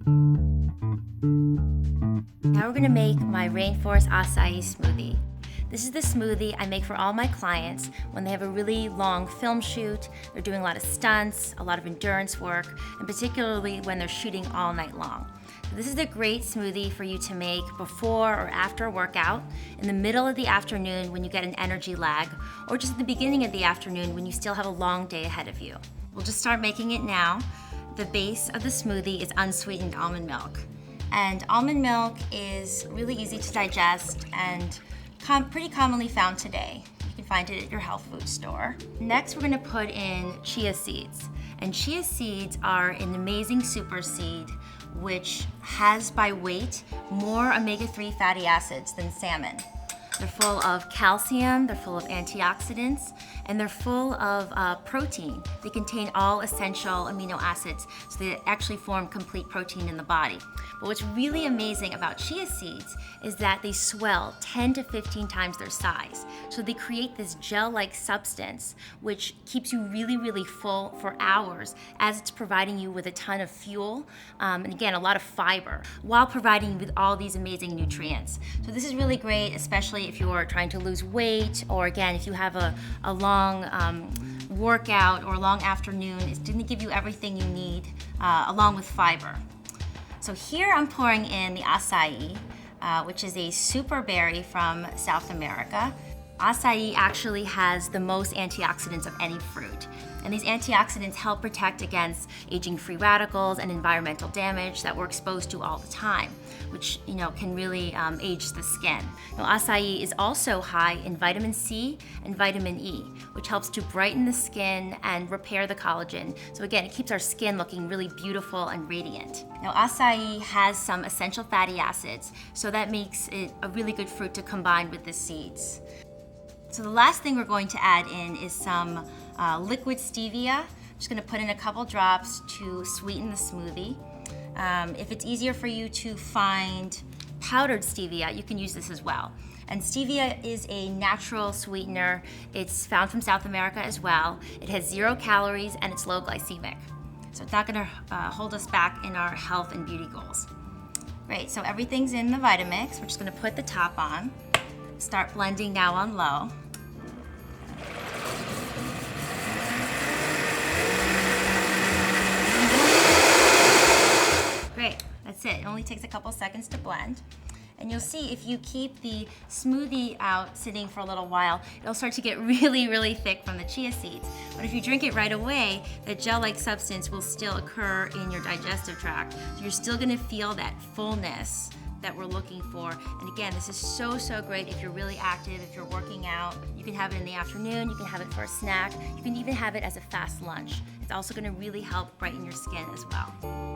Now we're gonna make my Rainforest Acai Smoothie. This is the smoothie I make for all my clients when they have a really long film shoot, they're doing a lot of stunts, a lot of endurance work, and particularly when they're shooting all night long. So this is a great smoothie for you to make before or after a workout, in the middle of the afternoon when you get an energy lag, or just at the beginning of the afternoon when you still have a long day ahead of you. We'll just start making it now. The base of the smoothie is unsweetened almond milk. And almond milk is really easy to digest and pretty commonly found today. You can find it at your health food store. Next, we're gonna put in chia seeds. And chia seeds are an amazing super seed which has by weight more omega-3 fatty acids than salmon. They're full of calcium, they're full of antioxidants, and they're full of protein. They contain all essential amino acids, so they actually form complete protein in the body. But what's really amazing about chia seeds is that they swell 10 to 15 times their size. So they create this gel-like substance, which keeps you really, really full for hours as it's providing you with a ton of fuel, and again, a lot of fiber, while providing you with all these amazing nutrients. So this is really great, especially if you're trying to lose weight, or again, if you have a long workout or a long afternoon. It's going to give you everything you need along with fiber. So here I'm pouring in the acai, which is a super berry from South America. Acai actually has the most antioxidants of any fruit. And these antioxidants help protect against aging free radicals and environmental damage that we're exposed to all the time, which can really age the skin. Now, acai is also high in vitamin C and vitamin E, which helps to brighten the skin and repair the collagen. So again, it keeps our skin looking really beautiful and radiant. Now, acai has some essential fatty acids, so that makes it a really good fruit to combine with the seeds. So the last thing we're going to add in is some liquid stevia. I'm just gonna put in a couple drops to sweeten the smoothie. If it's easier for you to find powdered stevia, you can use this as well. And stevia is a natural sweetener. It's found from South America as well. It has 0 calories and it's low glycemic. So it's not gonna hold us back in our health and beauty goals. Great, so everything's in the Vitamix. We're just gonna put the top on. Start blending now on low. Great, that's it. It only takes a couple seconds to blend. And you'll see if you keep the smoothie out sitting for a little while, it'll start to get really, really thick from the chia seeds. But if you drink it right away, the gel-like substance will still occur in your digestive tract. So you're still gonna feel that fullness that we're looking for. And again, this is so, so great if you're really active, if you're working out. You can have it in the afternoon, you can have it for a snack, you can even have it as a fast lunch. It's also gonna really help brighten your skin as well.